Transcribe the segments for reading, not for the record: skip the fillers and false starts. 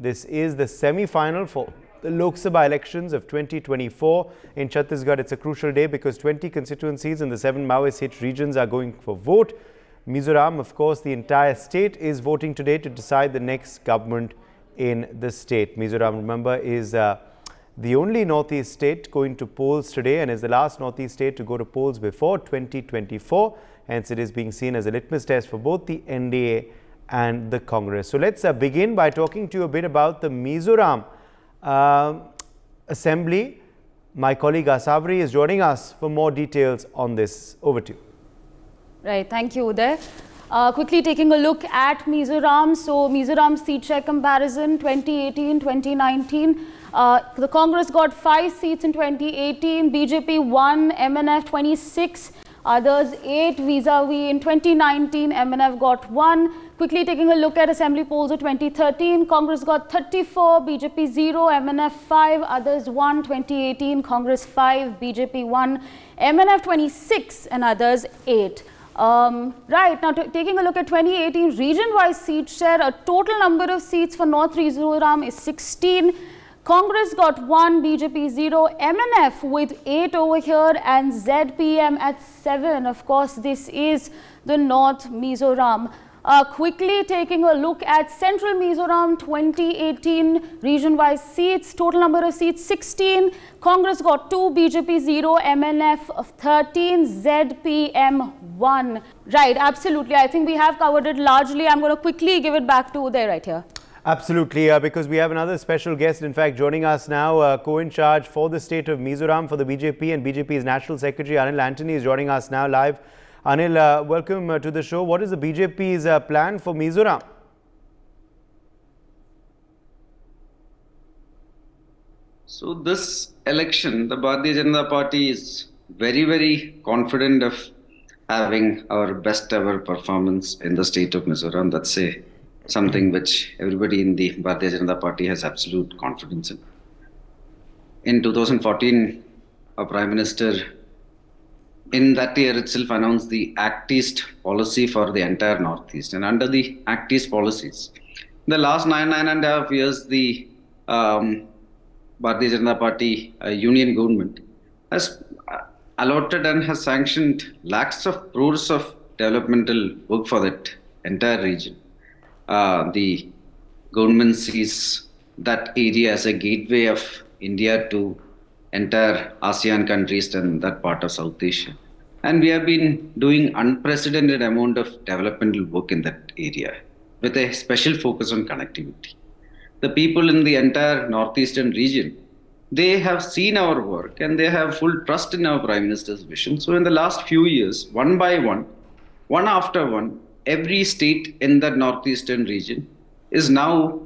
This is the semi-final for the Lok Sabha elections of 2024 in Chhattisgarh. It's a crucial day because 20 constituencies in the 7 Maoist-hit regions are going for vote. Mizoram, of course, the entire state is voting today to decide the next government in the state. Mizoram, remember, is the only northeast state going to polls today and is the last northeast state to go to polls before 2024. Hence, it is being seen as a litmus test for both the NDA and the Congress. So let's begin by talking to you a bit about the Mizoram Assembly. My colleague Asavri is joining us for more details on this. Over to you. Right, thank you, Uday. Quickly taking a look at Mizoram. So Mizoram seat share comparison 2018-2019. The Congress got 5 seats in 2018, BJP 1, MNF 26, others 8 vis-a-vis. In 2019, MNF got 1. Quickly taking a look at assembly polls of 2013, Congress got 34, BJP 0, MNF 5, others 1. 2018, Congress 5, BJP 1, MNF 26 and others 8. Right, now taking a look at 2018 region-wise seat share, a total number of seats for North Mizoram is 16. Congress got 1, BJP 0, MNF with 8 over here and ZPM at 7. Of course, this is the North Mizoram. Quickly taking a look at Central Mizoram 2018 region-wise seats, total number of seats 16. Congress got 2, BJP 0, MNF 13, ZPM 1. Right, absolutely. I think we have covered it largely. I'm going to quickly give it back to Uday right here. Absolutely, because we have another special guest, in fact, joining us now, co-in-charge for the state of Mizoram for the BJP and BJP's National Secretary, Anil Antony, is joining us now live. Anil, welcome to the show. What is the BJP's plan for Mizoram? So this election, the Bharatiya Janata Party is very, very confident of having our best ever performance in the state of Mizoram. That's something which everybody in the Bharatiya Janata Party has absolute confidence in. In 2014, our Prime Minister in that year itself announced the Act East policy for the entire Northeast. And under the Act East policies, in the last 9.5 years, the Bharatiya Janata Party union government has allotted and has sanctioned lakhs of crores of developmental work for that entire region. The government sees that area as a gateway of India to entire ASEAN countries and that part of South Asia. And we have been doing unprecedented amount of developmental work in that area with a special focus on connectivity. The people in the entire northeastern region, they have seen our work and they have full trust in our Prime Minister's vision. So in the last few years, one by one, one after one, every state in that northeastern region is now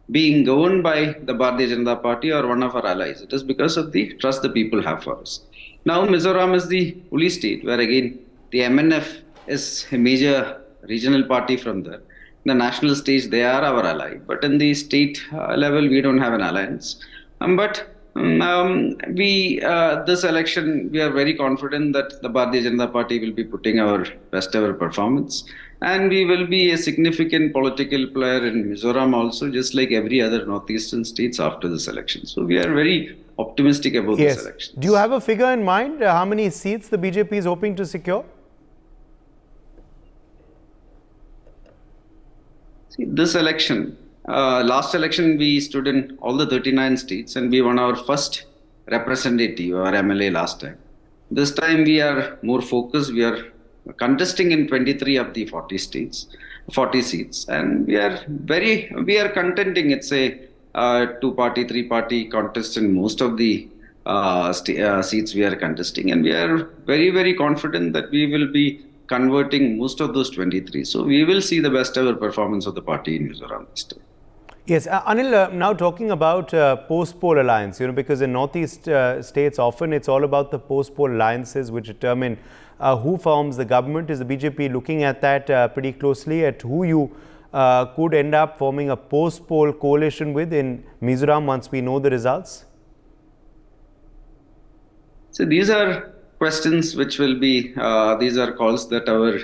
being governed by the Bharatiya Janata Party or one of our allies. It is because of the trust the people have for us. Now Mizoram is the only state where again the MNF is a major regional party from there. In the national stage, they are our ally. But in the state level, we don't have an alliance. This election, we are very confident that the Bharatiya Janata Party will be putting our best ever performance. And we will be a significant political player in Mizoram also, just like every other northeastern states after this election. So we are very optimistic about this election. Do you have a figure in mind how many seats the BJP is hoping to secure? See, this election, last election we stood in all the 39 states and we won our first representative or MLA last time. This time we are more focused. We are contesting in 23 of the 40 seats, and we are contending. It's a 2-party, 3-party contest in most of the seats we are contesting, and we are very, very confident that we will be converting most of those 23. So we will see the best ever performance of the party in Mizoram this time. Yes, Anil, now talking about post-poll alliance, because in northeast states often it's all about the post-poll alliances which determine who forms the government. Is the BJP looking at that pretty closely, at who you could end up forming a post-poll coalition with in Mizoram once we know the results? So these are questions which will be, these are calls that our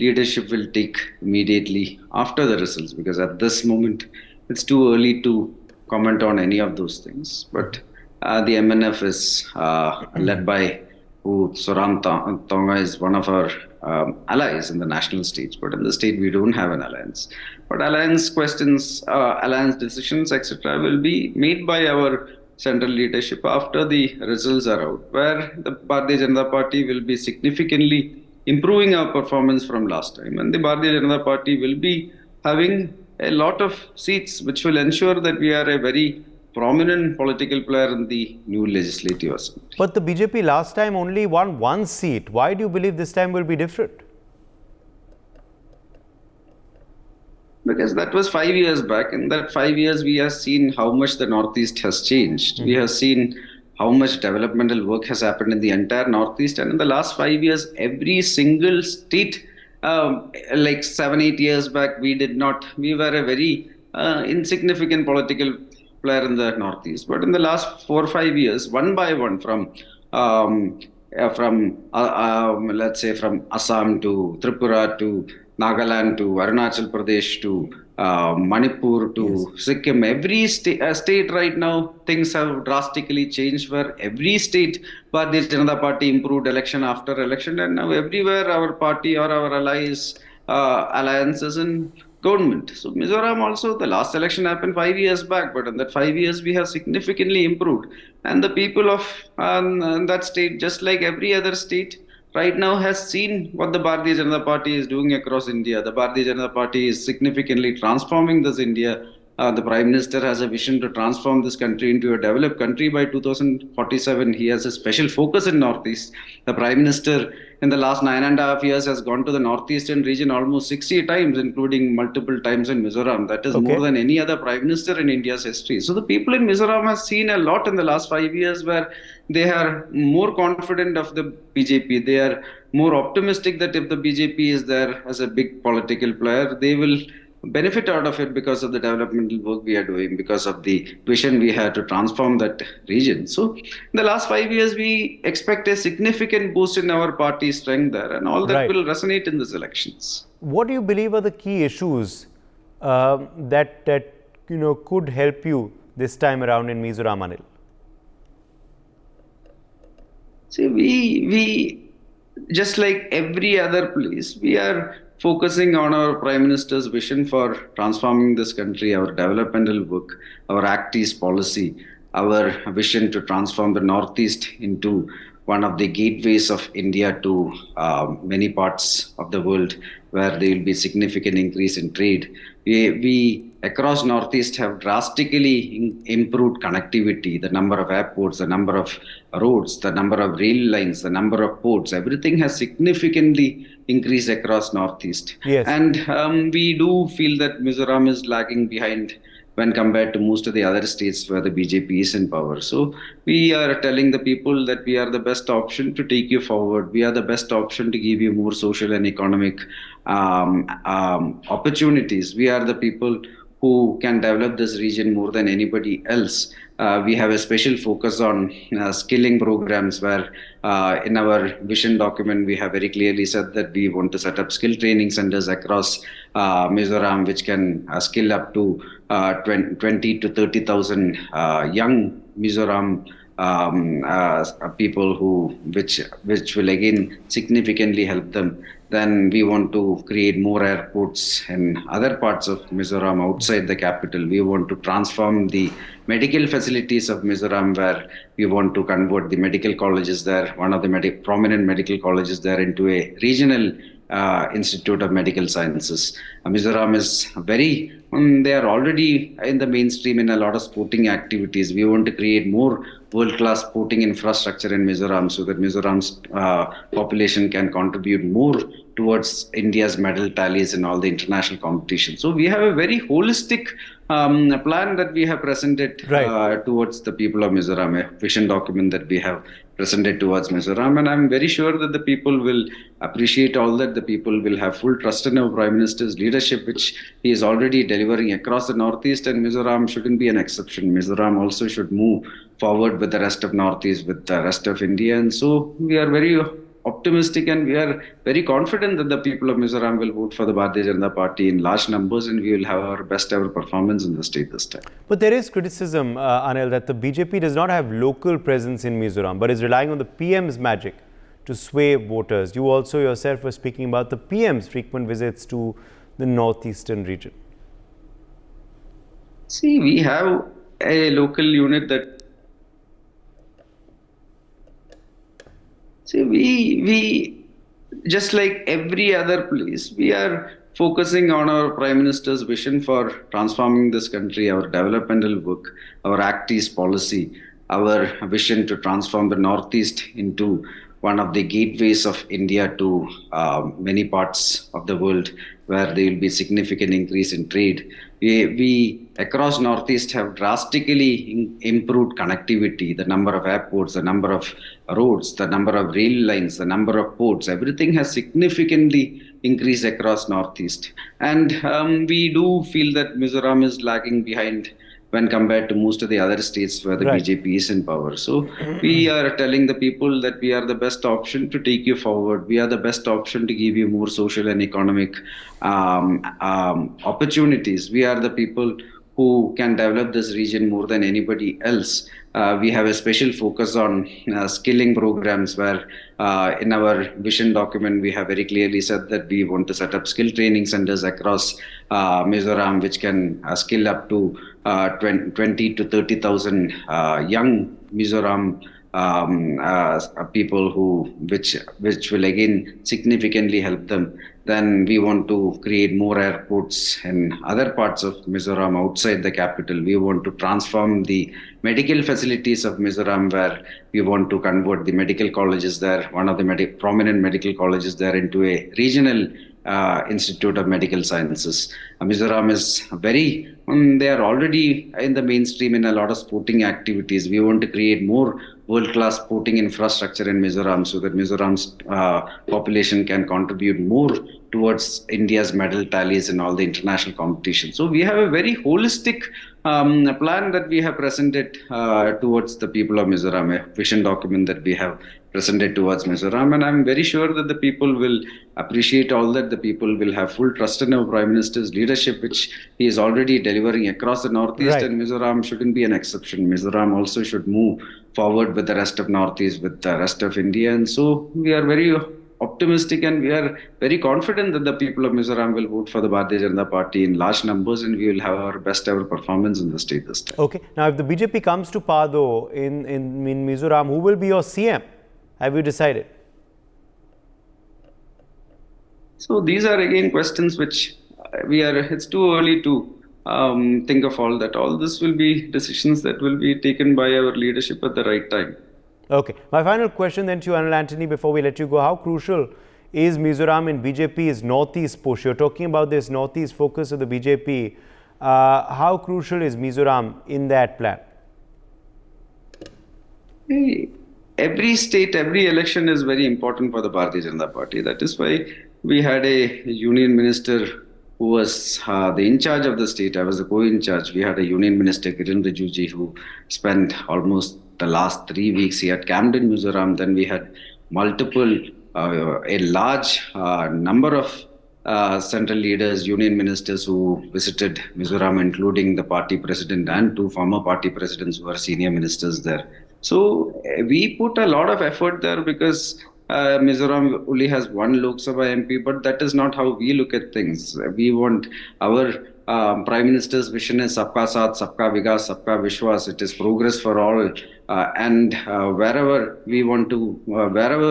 leadership will take immediately after the results, because at this moment it's too early to comment on any of those things. But the MNF is led by Zoram Tonga is one of our allies in the national stage, but in the state we don't have an alliance. But alliance questions, alliance decisions, etc., will be made by our central leadership after the results are out, where the Bharatiya Janata Party will be significantly improving our performance from last time, and the Bharatiya Janata Party will be having a lot of seats, which will ensure that we are a very prominent political player in the new legislative assembly. But the BJP last time only won one seat. Why do you believe this time will be different? Because that was 5 years back. In that 5 years, we have seen how much the Northeast has changed. We have seen how much developmental work has happened in the entire Northeast. And in the last 5 years, every single state, like 7-8 years back, we were a very insignificant political player in the Northeast. But in the last 4 or 5 years, one by one, let's say from Assam to Tripura to Nagaland to Arunachal Pradesh to Manipur to Sikkim, every state right now, things have drastically changed, where every state, Bharatiya Janata Party improved election after election, and now everywhere our party or our allies, alliances in government. So Mizoram also, the last election happened 5 years back, but in that 5 years we have significantly improved. And the people of that state, just like every other state, right now has seen what the Bharatiya Janata Party is doing across India. The Bharatiya Janata Party is significantly transforming this India. The Prime Minister has a vision to transform this country into a developed country by 2047. He has a special focus in Northeast. The Prime Minister in the last 9.5 years has gone to the Northeastern region almost 60 times, including multiple times in Mizoram. That is more than any other Prime Minister in India's history. So the people in Mizoram have seen a lot in the last 5 years, where they are more confident of the BJP. They are more optimistic that if the BJP is there as a big political player, they will benefit out of it because of the developmental work we are doing, because of the vision we had to transform that region. So in the last 5 years, we expect a significant boost in our party strength there, and all that will resonate in these elections. What do you believe are the key issues that could help you this time around in Mizoram, Anil? See, we just like every other place, we are focusing on our Prime Minister's vision for transforming this country, our developmental work, our Act East policy, our vision to transform the Northeast into one of the gateways of India to many parts of the world, where there will be significant increase in trade. We across Northeast have drastically improved connectivity, the number of airports, the number of roads, the number of rail lines, the number of ports, everything has significantly increased across Northeast. Yes. And we do feel that Mizoram is lagging behind when compared to most of the other states where the BJP is in power. So we are telling the people that we are the best option to take you forward. We are the best option to give you more social and economic opportunities. We are the people who can develop this region more than anybody else. We have a special focus on skilling programs, where in our vision document, we have very clearly said that we want to set up skill training centers across Mizoram, which can skill up to 20 to 30,000 young Mizoram people which will again significantly help them. Then we want to create more airports in other parts of Mizoram outside the capital. We want to transform the medical facilities of Mizoram, where we want to convert the medical colleges there, one of the prominent medical colleges there, into a regional Institute of Medical Sciences. Mizoram is they are already in the mainstream in a lot of sporting activities. We want to create more world-class sporting infrastructure in Mizoram, so that Mizoram's population can contribute more towards India's medal tallies in all the international competitions. So we have a very holistic plan that we have presented towards the people of Mizoram, a vision document that we have presented towards Mizoram. And I'm very sure that the people will appreciate all that. The people will have full trust in our Prime Minister's leadership, which he is already delivering across the Northeast, and Mizoram shouldn't be an exception. Mizoram also should move forward with the rest of Northeast, with the rest of India. And so we are very optimistic and we are very confident that the people of Mizoram will vote for the Bharatiya Janata Party in large numbers and we will have our best ever performance in the state this time. But there is criticism, Anil, that the BJP does not have local presence in Mizoram, but is relying on the PM's magic to sway voters. You also yourself were speaking about the PM's frequent visits to the northeastern region. See, we have a local unit that we just like every other place, we are focusing on our Prime Minister's vision for transforming this country, our developmental work, our Act East policy, our vision to transform the Northeast into one of the gateways of India to many parts of the world where there will be significant increase in trade. We across Northeast have drastically improved connectivity, the number of airports, the number of roads, the number of rail lines, the number of ports, everything has significantly increased across Northeast. And we do feel that Mizoram is lagging behind when compared to most of the other states where the BJP is in power. So we are telling the people that we are the best option to take you forward. We are the best option to give you more social and economic opportunities. We are the people who can develop this region more than anybody else. We have a special focus on skilling programs where in our vision document, we have very clearly said that we want to set up skill training centers across Mizoram, which can skill up to 20 to 30,000 young Mizoram people which will again significantly help them. Then we want to create more airports in other parts of Mizoram outside the capital. We want to transform the medical facilities of Mizoram where we want to convert the medical colleges there, one of the prominent medical colleges there, into a regional Institute of Medical Sciences. Mizoram is they are already in the mainstream in a lot of sporting activities. We want to create more world-class sporting infrastructure in Mizoram so that Mizoram's population can contribute more towards India's medal tallies in all the international competitions. So we have a very holistic plan that we have presented towards the people of Mizoram, a vision document that we have presented towards Mizoram. And I'm very sure that the people will appreciate all that. The people will have full trust in our Prime Minister's leadership, which he is already delivering across the Northeast. And Mizoram shouldn't be an exception. Mizoram also should move forward with the rest of Northeast, with the rest of India. And so we are very optimistic and we are very confident that the people of Mizoram will vote for the Bharatiya Janata Party in large numbers and we will have our best ever performance in the state this time. Okay. Now, if the BJP comes to power though in Mizoram, who will be your CM? Have you decided? So these are again questions which it's too early to think of all that. All this will be decisions that will be taken by our leadership at the right time. Okay. My final question then to you, Anil Antony, before we let you go. How crucial is Mizoram in BJP's Northeast push? You're talking about this Northeast focus of the BJP. How crucial is Mizoram in that plan? Every state, every election is very important for the Bharatiya Janata Party. That is why we had a union minister who was the in charge of the state. I was the co-in charge. We had a union minister, Kiran Rijuji, who spent almost the last 3 weeks. He had camped in Mizoram. Then we had a large number of central leaders, union ministers who visited Mizoram, including the party president and 2 former party presidents who are senior ministers there. So we put a lot of effort there because Mizoram only has 1 Lok Sabha MP, but that is not how we look at things. We want our Prime Minister's vision is Sabka Saath, Sabka Vikas, Sabka Vishwas. It is progress for all. And wherever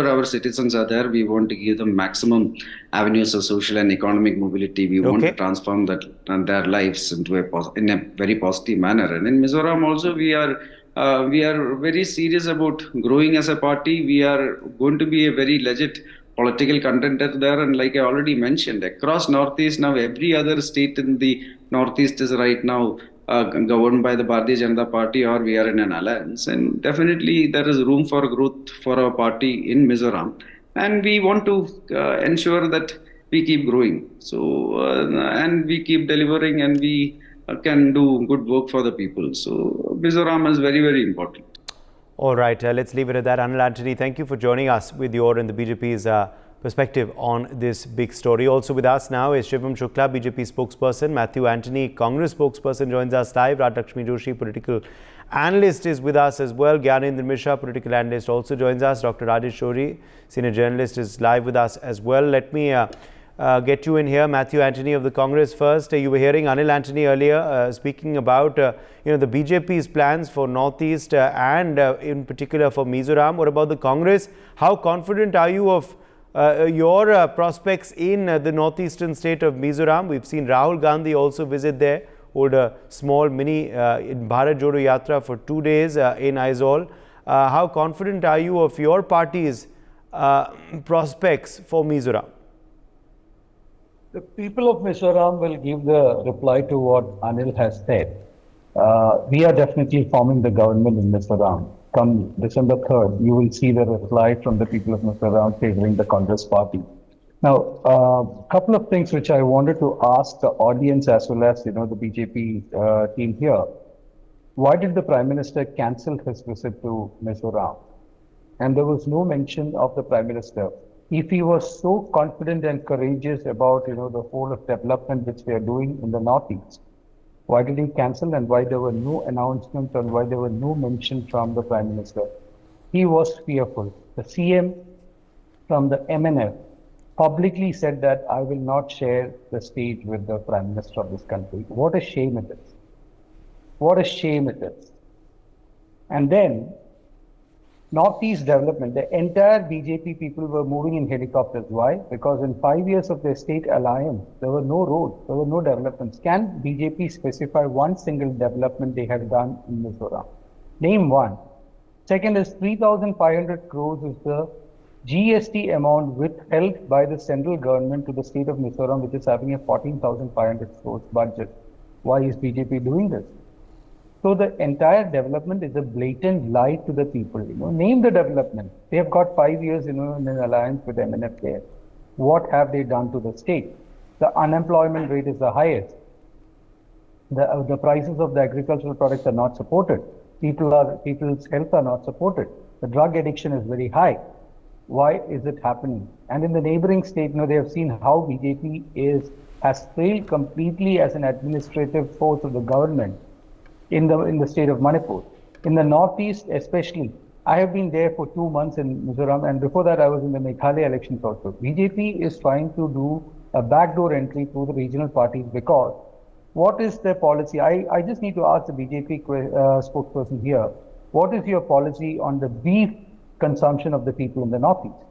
our citizens are there, we want to give them maximum avenues of social and economic mobility. We want to transform their lives in a very positive manner. And in Mizoram also, we are very serious about growing as a party. We are going to be a very legit political contender there. And like I already mentioned, across Northeast now, every other state in the Northeast is right now governed by the Bharatiya Janata Party, or we are in an alliance. And definitely there is room for growth for our party in Mizoram. And we want to ensure that we keep growing. So, and we keep delivering and we can do good work for the people. So Mizoram is very, very important. All right, let's leave it at that. Anil Antony, thank you for joining us with your and the BJP's perspective on this big story. Also with us now is Shivam Shukla, BJP spokesperson. Matthew Antony, Congress spokesperson, joins us live. Radhakshmi Joshi, political analyst, is with us as well. Gyanendra Mishra, political analyst, also joins us. Dr. Rajesh Shori, senior journalist, is live with us as well. Let me get you in here. Matthew Antony of the Congress first. You were hearing Anil Antony earlier speaking about the BJP's plans for Northeast and in particular for Mizoram. What about the Congress? How confident are you of your prospects in the northeastern state of Mizoram? We've seen Rahul Gandhi also visit there, hold a small mini Bharat Jodo Yatra for 2 days in Aizawl. How confident are you of your party's prospects for Mizoram? The people of Mizoram will give the reply to what Anil has said. We are definitely forming the government in Mizoram. Come December 3rd, you will see the reply from the people of Mizoram favoring the Congress party. Now, a couple of things which I wanted to ask the audience as well as the BJP team here. Why did the Prime Minister cancel his visit to Mizoram? And there was no mention of the Prime Minister. If he was so confident and courageous about the whole of development which they are doing in the Northeast, why did he cancel and why there were no announcements and why there were no mention from the Prime Minister? He was fearful. The CM from the MNF publicly said that I will not share the stage with the Prime Minister of this country. What a shame it is. What a shame it is. And then Northeast development, the entire BJP people were moving in helicopters. Why? Because in 5 years of their state alliance, there were no roads, there were no developments. Can BJP specify one single development they have done in Mizoram? Name one. Second is 3,500 crores is the GST amount withheld by the central government to the state of Mizoram, which is having a 14,500 crores budget. Why is BJP doing this? So the entire development is a blatant lie to the people. Name the development. They have got 5 years, in an alliance with MNF there. What have they done to the state? The unemployment rate is the highest. The prices of the agricultural products are not supported. People's health are not supported. The drug addiction is very high. Why is it happening? And in the neighboring state, they have seen how BJP has failed completely as an administrative force of the government. In the state of Manipur. In the Northeast especially, I have been there for 2 months in Mizoram, and before that I was in the Meghalaya elections also. BJP is trying to do a backdoor entry through the regional parties because what is their policy? I just need to ask the BJP spokesperson here, what is your policy on the beef consumption of the people in the Northeast?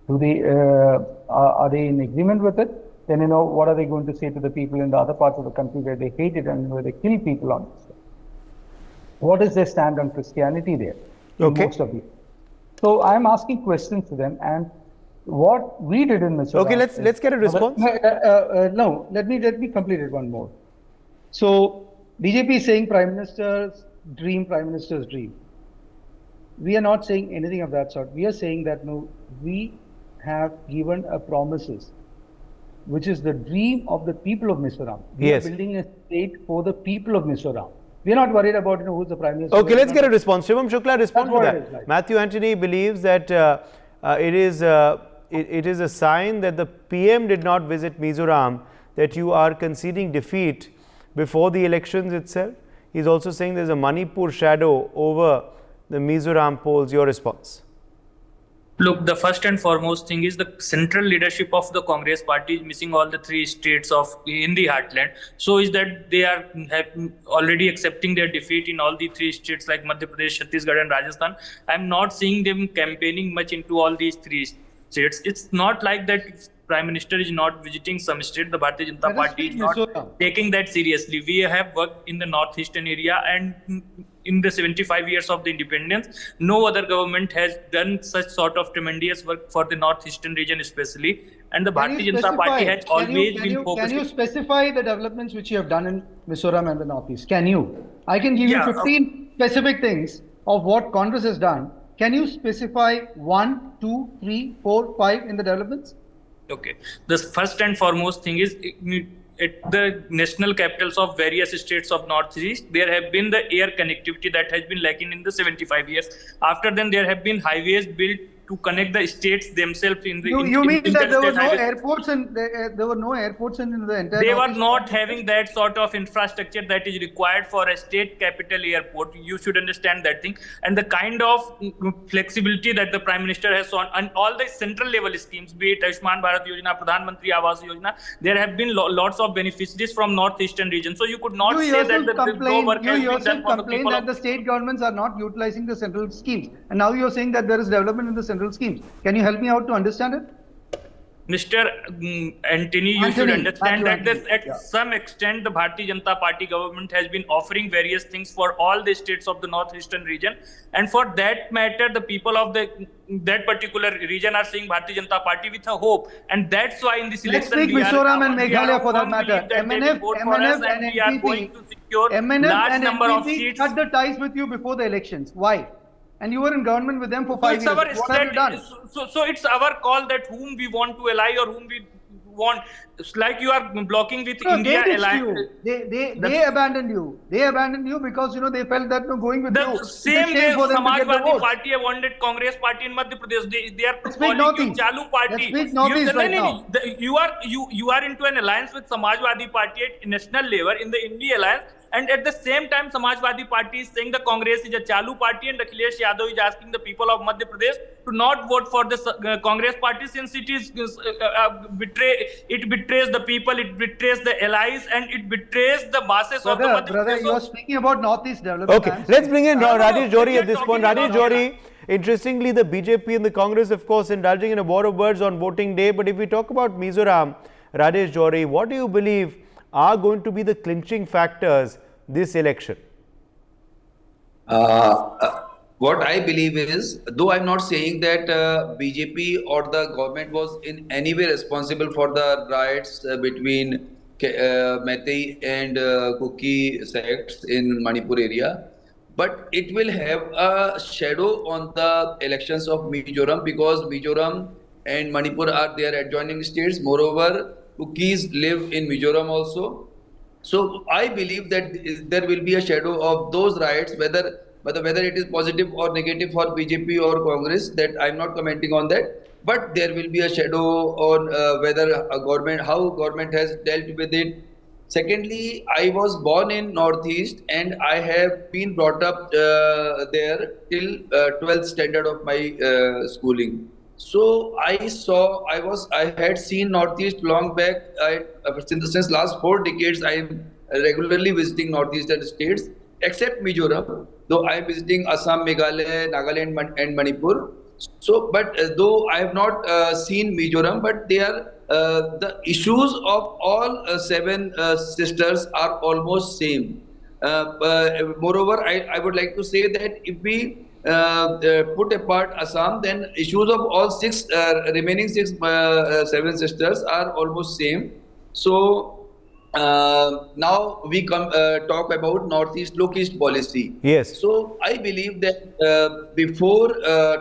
Do they are they in agreement with it? Then what are they going to say to the people in the other parts of the country where they hate it and where they kill people on this? What is their stand on Christianity there? Okay. Most of you. So I'm asking questions to them, and what we did in Mizoram. Okay, let's get a response. No, let me complete it one more. So BJP is saying Prime Minister's dream. We are not saying anything of that sort. We are saying that we have given a promises, which is the dream of the people of Mizoram. We are building a state for the people of Mizoram. We are not worried about who's the Prime Minister. Okay, let's get a response. Shivam Shukla, respond to that. Like. Matthew Antony believes that it is a sign that the PM did not visit Mizoram, that you are conceding defeat before the elections itself. He's also saying there's a Manipur shadow over the Mizoram polls. Your response? Look, the first and foremost thing is the central leadership of the Congress party is missing all the 3 states in the heartland. So is that they are already accepting their defeat in all the 3 states like Madhya Pradesh, Chhattisgarh and Rajasthan. I'm not seeing them campaigning much into all these 3 states. It's not like that if Prime Minister is not visiting some state, the Bharatiya Janata Party is not taking that seriously. We have worked in the northeastern area, and in the 75 years of the independence, no other government has done such sort of tremendous work for the northeastern region especially. And the Bharatiya Janata Party has always been focused. Can you specify the developments which you have done in Mizoram and the Northeast? Can you? I can give you 15 specific things of what Congress has done. Can you specify 1, 2, 3, 4, 5 in the developments? Okay. The first and foremost thing is at the national capitals of various states of Northeast, there have been the air connectivity that has been lacking in the 75 years. After then, there have been highways built to connect the states themselves in the You mean that there were no highways. airports and there were no airports in the entire? They were not having that sort of infrastructure that is required for a state capital airport. You should understand that thing. And the kind of flexibility that the Prime Minister has shown, and all the central level schemes, be it Ayushman Bharat Yojana, Pradhan Mantri Awas Yojana, there have been lots of beneficiaries from northeastern region. So you could not say that no work has been done for the people that the state governments are not utilizing the central schemes. And now you're saying that there is development in the central schemes. Can you help me out to understand it? Mr. Antony, you should understand that at some extent the Bharatiya Janata Party government has been offering various things for all the states of the northeastern region, and for that matter the people of that particular region are seeing Bharatiya Janata Party with a hope, and that's why in this election let's take Mizoram and Meghalaya for that matter. MNF and we are going to secure large number of seats. Cut the ties with you before the elections. Why? And you were in government with them for 5 years. What have you done? So it's our call that whom we want to ally or whom we want. It's like you are blocking with India alliance. They abandoned you. They abandoned you because they felt that going with you. The same way Samajwadi Party wanted Congress Party in Madhya Pradesh. They are calling you Chalu Party. You are into an alliance with Samajwadi Party at national level in the India alliance. And at the same time, Samajwadi Party is saying the Congress is a Chalu party, and Akhilesh Yadav is asking the people of Madhya Pradesh to not vote for the Congress party, since it is it betrays the people, it betrays the allies, and it betrays the masses of the Madhya Pradesh. Brother, you are speaking about Northeast development. Okay, let's bring in Rajesh Johri at this point. Rajesh Johri, interestingly, the BJP and the Congress, of course, indulging in a war of words on voting day. But if we talk about Mizoram, Rajesh Johri, what do you believe are going to be the clinching factors this election? What I believe is, though I'm not saying that BJP or the government was in any way responsible for the riots between Meitei and Kuki sects in Manipur area, but it will have a shadow on the elections of Mizoram, because Mizoram and Manipur are their adjoining states. Moreover, Kukis live in Mizoram also. So I believe that there will be a shadow of those riots, whether it is positive or negative for BJP or Congress, that I'm not commenting on that. But there will be a shadow on whether how government has dealt with it. Secondly, I was born in Northeast and I have been brought up there till 12th standard of my schooling. So I had seen Northeast long back. Since last 4 decades, I am regularly visiting Northeastern states, except Mizoram, though I am visiting Assam, Meghalaya, Nagaland and Manipur. So, but though I have not seen Mizoram, but they are the issues of all 7 sisters are almost same. Moreover, I would like to say that if we put apart Assam, then issues of all remaining 7 sisters are almost same. So now we talk about Northeast Low-East policy. Yes. So I believe that before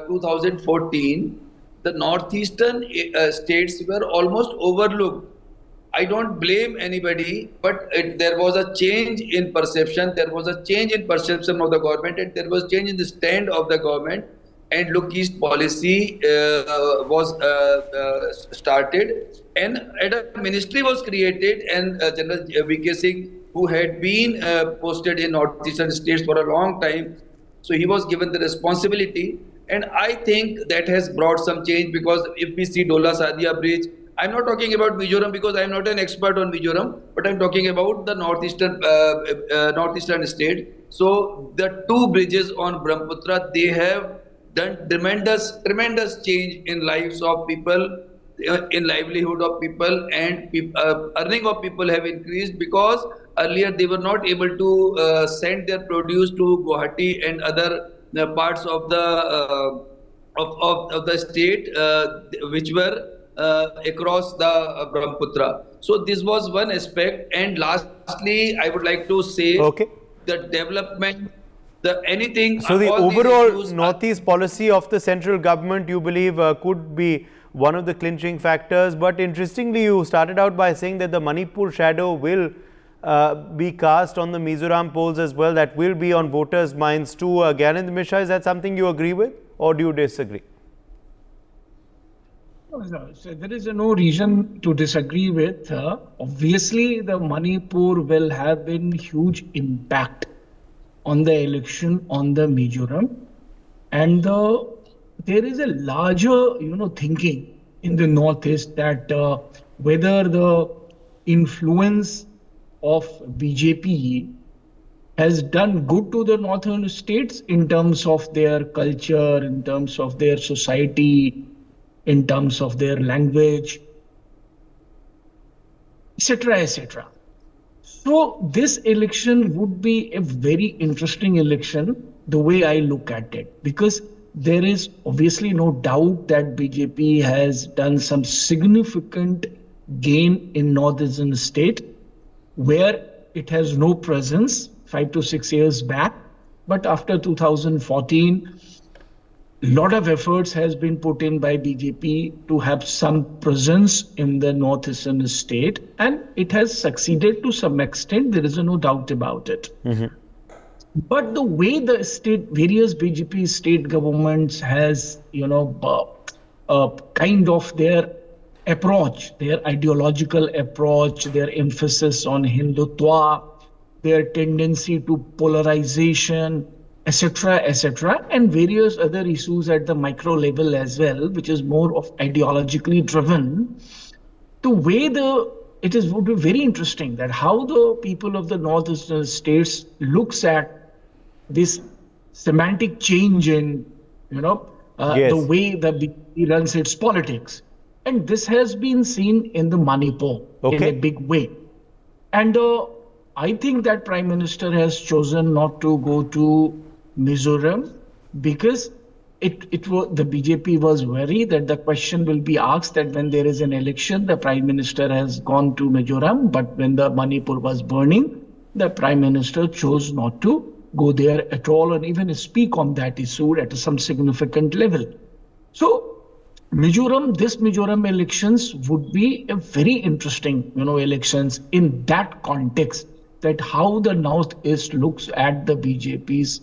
2014, the northeastern states were almost overlooked. I don't blame anybody, but there was a change in perception. There was a change in perception of the government, and there was change in the stand of the government. And Look-East policy was started, and a ministry was created, and General V.K. Singh, who had been posted in northeastern states for a long time, so he was given the responsibility. And I think that has brought some change, because if we see Dola Sadia Bridge, I'm not talking about Mizoram because I'm not an expert on Mizoram, but I'm talking about the northeastern state. So the 2 bridges on Brahmaputra, they have done tremendous change in lives of people, in livelihood of people, and earning of people have increased, because earlier they were not able to send their produce to Guwahati and other parts of the state which were across the Brahmaputra. So this was one aspect. And lastly, I would like to say the development, So the overall Northeast policy of the central government, you believe, could be one of the clinching factors. But interestingly, you started out by saying that the Manipur shadow will be cast on the Mizoram polls as well. That will be on voters' minds too. Gyanendra Mishra, is that something you agree with, or do you disagree? So there is no reason to disagree with. Obviously, the Manipur will have a huge impact on the election on the Mizoram, and there is a larger, thinking in the Northeast that whether the influence of BJP has done good to the northern states in terms of their culture, in terms of their society, in terms of their language, etc., etc. So this election would be a very interesting election, the way I look at it, because there is obviously no doubt that BJP has done some significant gain in northern state, where it has no presence 5 to 6 years back. But after 2014, a lot of efforts has been put in by BJP to have some presence in the northeastern state, and it has succeeded to some extent. There is no doubt about it. But the way the various BJP state governments has, kind of their approach, their ideological approach, their emphasis on Hindutva, their tendency to polarization, etc., and various other issues at the micro level as well, which is more of ideologically driven. The way would be very interesting that how the people of the northeastern states looks at this semantic change in, the way the BJP runs its politics. And this has been seen in the Manipur in a big way. And I think that Prime Minister has chosen not to go to Mizoram because the BJP was worried that the question will be asked that when there is an election, the Prime Minister has gone to Mizoram, but when the Manipur was burning, the Prime Minister chose not to go there at all and even speak on that issue at some significant level. So this Mizoram elections would be a very interesting, elections in that context, that how the Northeast looks at the BJP's,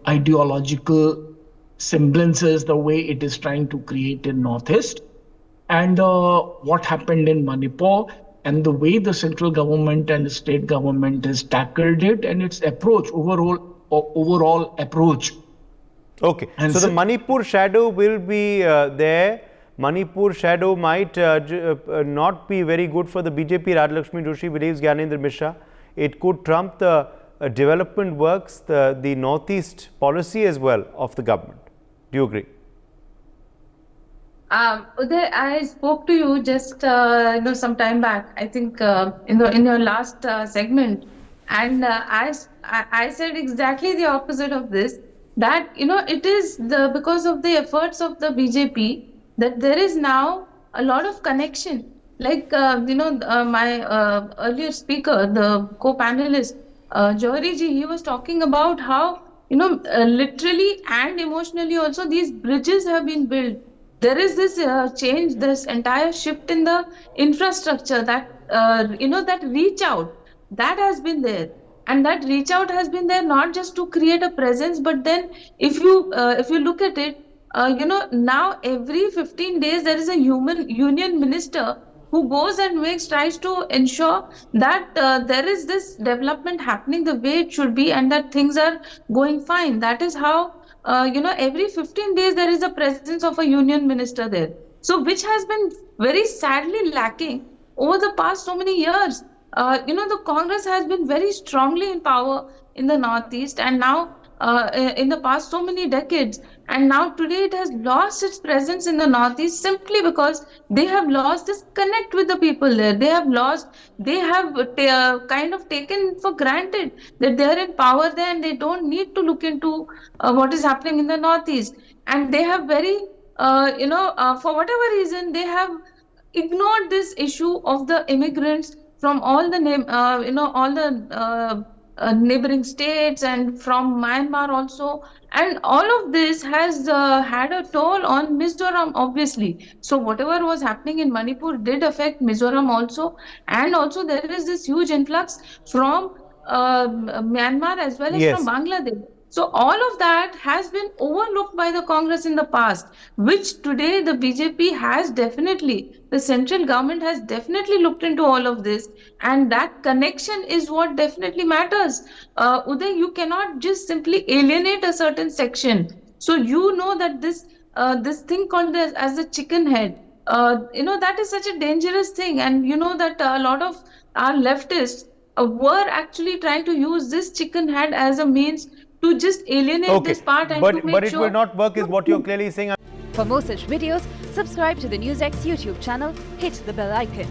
ideological semblances, the way it is trying to create in Northeast, and what happened in Manipur, and the way the central government and the state government has tackled it, and its approach, overall approach. Okay, and so the Manipur shadow will be there. Manipur shadow might not be very good for the BJP. Radhalakshmi Joshi believes, Gyanendra Mishra, it could trump the development works, the Northeast policy as well of the government. Do you agree? Uday, I spoke to you just some time back, I think in your last segment, and I said exactly the opposite of this, that it is because of the efforts of the BJP that there is now a lot of connection. Like my earlier speaker, the co-panelist Johari ji, he was talking about how literally and emotionally also these bridges have been built. There is this change, this entire shift in the infrastructure, that that reach out, that has been there. And that reach out has been there not just to create a presence, but then if you look at it, now every 15 days there is a union minister who goes and tries to ensure that there is this development happening the way it should be, and that things are going fine. That is how every 15 days there is a presence of a union minister there. So which has been very sadly lacking over the past so many years. The Congress has been very strongly in power in the Northeast, and now in the past so many decades, and now today it has lost its presence in the Northeast simply because they have lost this connect with the people there. They have kind of taken for granted that they are in power there and they don't need to look into what is happening in the Northeast. And they have very, for whatever reason, they have ignored this issue of the immigrants from all the neighboring states and from Myanmar also, And all of this has had a toll on Mizoram, obviously. So whatever was happening in Manipur did affect Mizoram also. And also there is this huge influx from Myanmar as well as from Yes. Bangladesh. So all of that has been overlooked by the Congress in the past, which today the BJP has definitely, the central government has definitely looked into all of this, and that connection is what definitely matters. Uday, you cannot just simply alienate a certain section. So you know that this thing called as the chicken head, that is such a dangerous thing, and you know that a lot of our leftists were actually trying to use this chicken head as a means to just alienate this part and to make but it sure. will not work, is what you're clearly saying. For more such videos, subscribe to the NewsX YouTube channel, hit the bell icon.